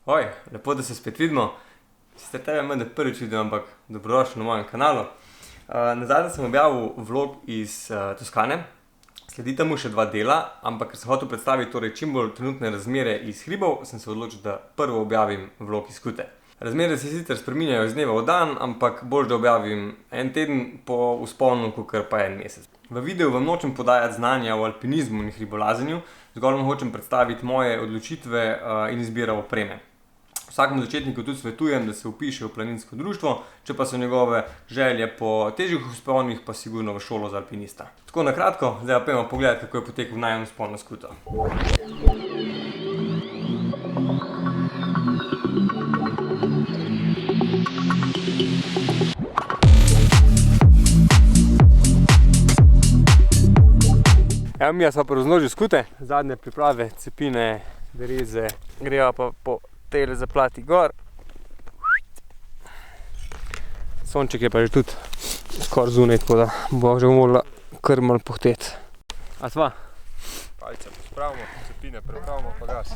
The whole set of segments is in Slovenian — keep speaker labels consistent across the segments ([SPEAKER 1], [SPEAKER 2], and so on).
[SPEAKER 1] Oj, lepo, da se spet vidimo. Sicer tebe menda prvič vidim, ampak dobrodošli na mojem kanalu. Nazadnje sem objavil vlog iz Toskane. Sledita mu še 2 dela, ampak ker sem hotel predstaviti torej čim bolj trenutne razmere iz hribov, sem se odločil, da prvo objavim vlog iz Kute. Razmere se sicer spreminjajo iz dneva v dan, ampak bolj, da objavim en teden po vzponu, kakor pa en mesec. V videu vam nočem podajati znanja o alpinizmu in hribolazenju, zgolj vam hočem predstaviti moje odločitve in izbiro opreme. Vsakemu začetniku tudi svetujem, da se vpiše v planinsko društvo, če pa so njegove želje po težjih vzponih, pa sigurno v šolo za alpinista. Tako na kratko, zdaj pa pojdimo pogledati, kako je potekal najin vzpon na Skuto. Evo, mi smo pri vznožju Skute, zadnje priprave, cepine, dereze, greva pa po tejle zaplati gor. Sonček je pa že tudi skoraj zunaj, tako da bo že morala kar malo pohteti. A sva?
[SPEAKER 2] Palce pospravimo, cepine prepravimo pa gas.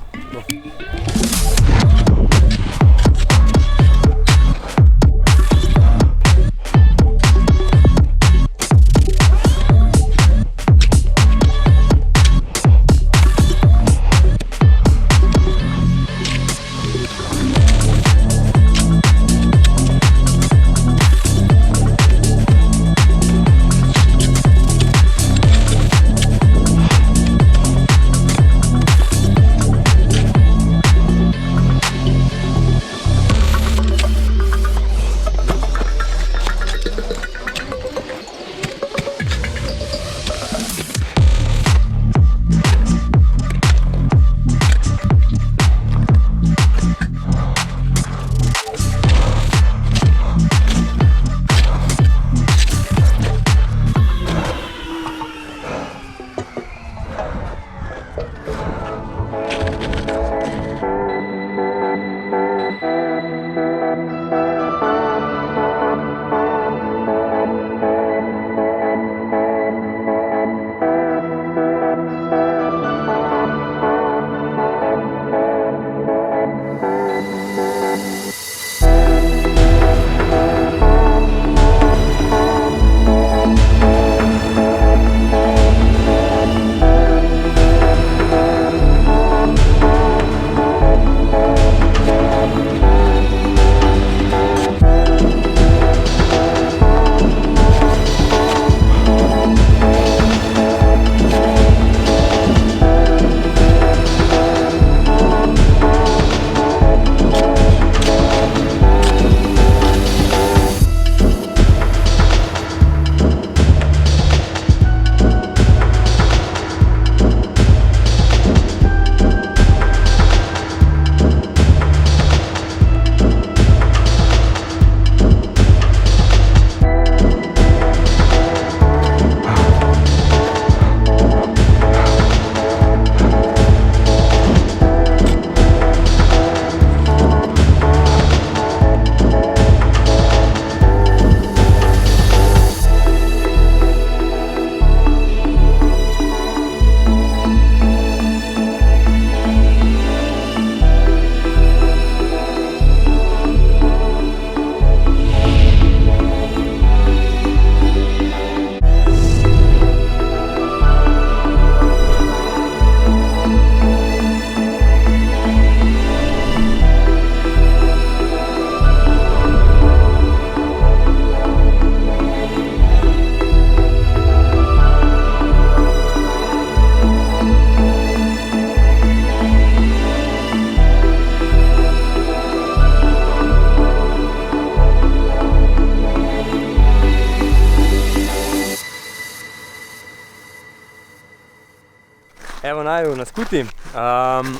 [SPEAKER 1] Evo naju na Skuti.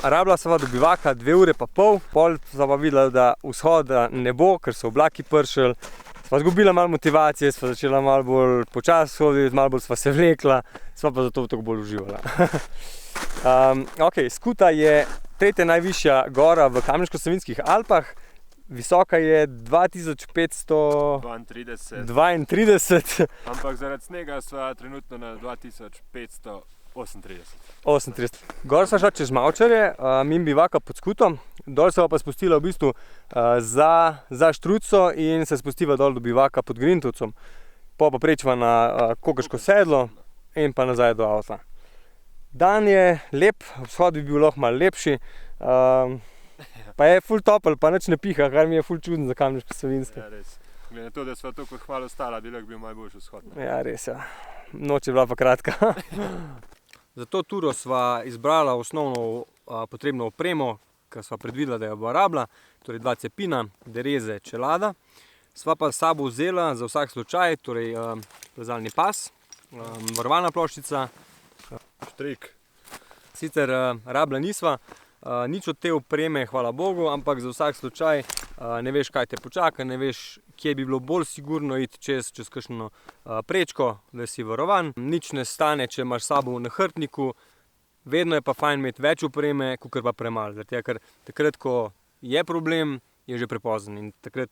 [SPEAKER 1] Rabila sva do bivaka 2 ure pa pol, pol sva pa videla, da vzhoda ne bo, ker so oblaki pršili. Sva zgubila malo motivacije, sva začela malo bolj počasi hoditi, malo bolj sva se vlekla, sva pa zato tako bolj uživala. Skuta je 3. najvišja gora v Kamniško-Savinjskih Alpah. Visoka je 2532.
[SPEAKER 2] Ampak zaradi snega sva trenutno na 2500 38.
[SPEAKER 1] Gor sva šla čez Mavčarje, mimo bivaka pod Skutom, dol sva pa spustila v bistvu za Štruco in se spustiva dol do bivaka pod Grintovcem. Pa prečva na Kokrško sedlo in pa nazaj do avta. Dan je lep, vzhod bi bil lahko malo lepši, pa je ful topel, pa nič ne piha, kar mi je ful čudno za Kamniške Savinjske.
[SPEAKER 2] Ja, res. Glede na to, da sva toliko hmalo stala, bi lahko bil malo boljši vzhod.
[SPEAKER 1] Ja, res, ja. Noč je bila pa kratka. Za to turo sva izbrala osnovno potrebno opremo, ki sva predvidela, da jo bo rabila, torej 2 cepina, dereze, čelada. Sva pa s sabo vzela za vsak slučaj, torej plezalni pas, varovalna ploščica.
[SPEAKER 2] Štrik.
[SPEAKER 1] Sicer rabila nisva, nič od te opreme, hvala Bogu, ampak za vsak slučaj ne veš, kaj te počaka, ne veš, kje bi bilo bolj sigurno iti čez kakšno prečko, da si varovan. Nič ne stane, če imaš s sabo v nahrbtniku, vedno je pa fajn imeti več opreme, kakor pa premalo. Zaradi tega, ker takrat, ko je problem, je že prepozno in takrat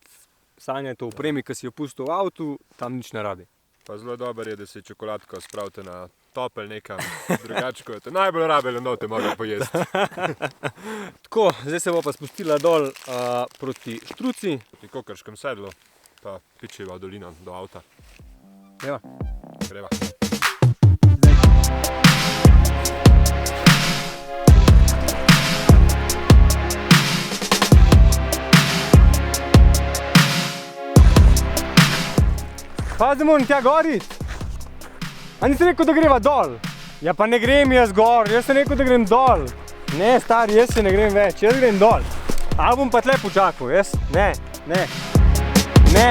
[SPEAKER 1] sanjajte o opremi, ki si jo pustil v avtu, tam nič ne rabi.
[SPEAKER 2] Pa zelo dobro je, da si čokoladko spravite na topel nekam, drugače ko je to najbolj rabelo, no te morajo pojesti.
[SPEAKER 1] Tako, zdaj se bo pa spustila dol proti Štruci.
[SPEAKER 2] Pri Kokrškem sedlu, pa pičeva dolino do avta.
[SPEAKER 1] Greva.
[SPEAKER 2] Greva.
[SPEAKER 1] Pazi, moram tja gor iti. A nisi rekel, da greva dol? Ja pa ne grem jaz gor, jaz sem rekel, da grem dol. Ne, stari, jaz se ne grem več, jaz grem dol. A bom pa tle počakal, jaz? Ne, ne, ne.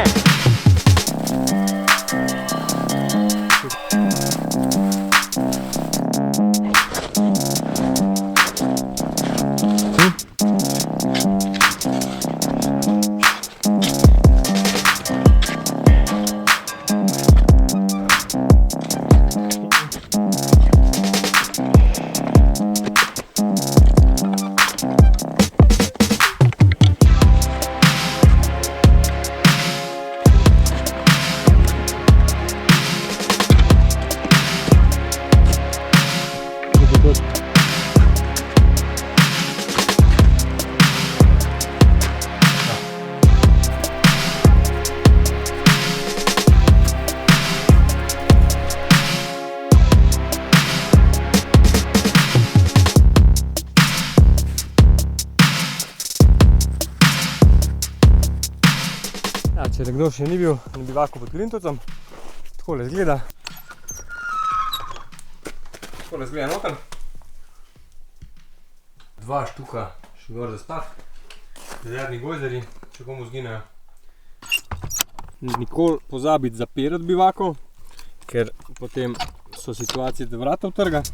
[SPEAKER 1] Če nekdo še ni bil na bivaku pod Grintovcem, takole izgleda. Takole izgleda noter. 2 štuka še gor za spah. Rezervni gojzerji, če komu zginejo. Nikoli pozabiti zapirati bivako, ker potem so situacije, da vrata utrga.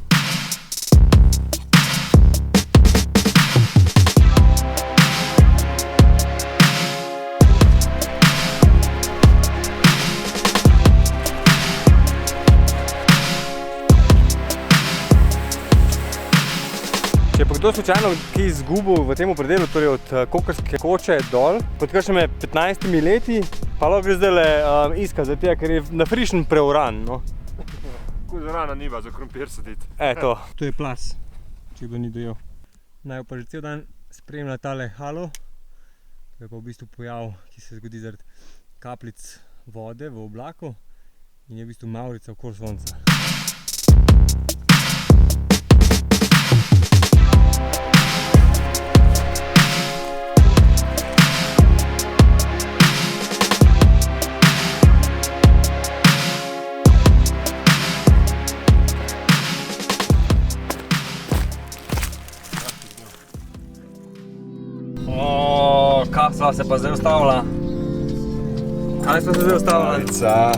[SPEAKER 1] Če je pa kdo slučajno kaj izgubil v tem predelu, torej od Kokrske koče dol, pod kakšnimi 15 leti, pa lahko gre zdajle iskati, zato ker je na frišen preoran, no.
[SPEAKER 2] Kozorana niva za krompir saditi.
[SPEAKER 1] To. To je plas, če kdo ni dojel. Naj pa že cel dan spremlja tale halo. To je pa v bistvu pojav, ki se zgodi zaradi kapljic vode v oblaku in je v bistvu mavrica okoli sonca. Kaj sva se pa zdaj ustavila? Kaj sva se zdaj ustavila?
[SPEAKER 2] Malica.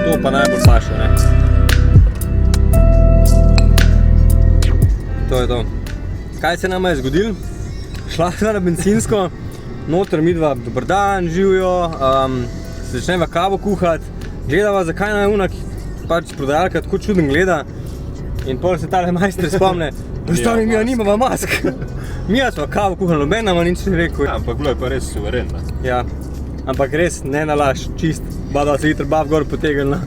[SPEAKER 1] To pa najbolj paše, ne? To je to. Kaj se nama je zgodilo? Šla sva na bencinsko, noter midva, dober dan, živjo, se začneva kavo kuhati, gledava, zakaj nam je pač prodajalka tako čudno gleda in pol se tale majster spomne, stari, mi nimava mask. Mi smo kavo kuhali, noben nama nič ni rekel.
[SPEAKER 2] Ja, ampak bilo je pa res suvereno.
[SPEAKER 1] Ja, ampak res, ne nalaž, čist, 2 litr bav gor potegnila.